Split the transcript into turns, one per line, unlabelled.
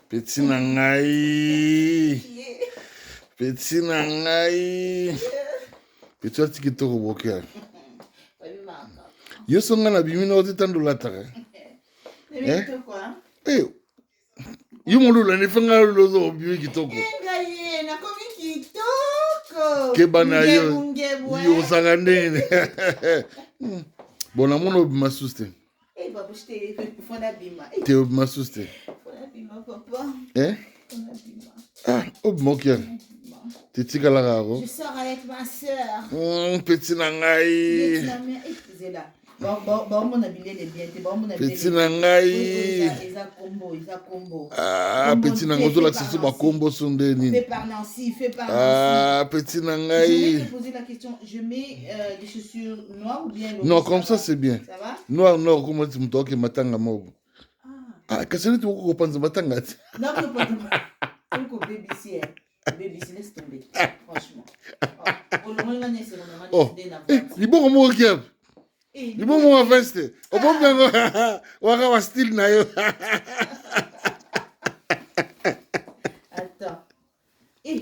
Petit ngai. Petit ngai. Petit ati kitoko bokia. Yo songa na bimino otitandu lataka. Eh? Yo molula ne fanga lozo bimi kitoko.
Na komi kitoko.
Kebana yo. Yo sanga ndene. Bona mono bimasuste.
Babu te fona bima.
Te bimasuste.
Fona bima papa. Fona bima.
Ah, mokia. Tu la raro.
Je sors avec ma soeur.
Petit nangai.
C'est là. Bon, mon habilé les bien.
Petit nangai.
Combo.
Ah, petit nangai. Zo la sisi ba combo sonde ni.
Fais par Nancy.
Ah, petit nangai.
Je vais te poser la question. Je mets des chaussures noires ou bien
non, comme ça c'est bien.
Ça va?
Noir, comment tu me toques matanga mobo. Ah, qu'est-ce que tu veux qu'on pense matanga?
Non, pas. Faut qu'on BBC. BBC, laisse tomber. Franchement.
Ni bon mo kiam. Ni bon mo veste. O bon bien. Wa style na yo.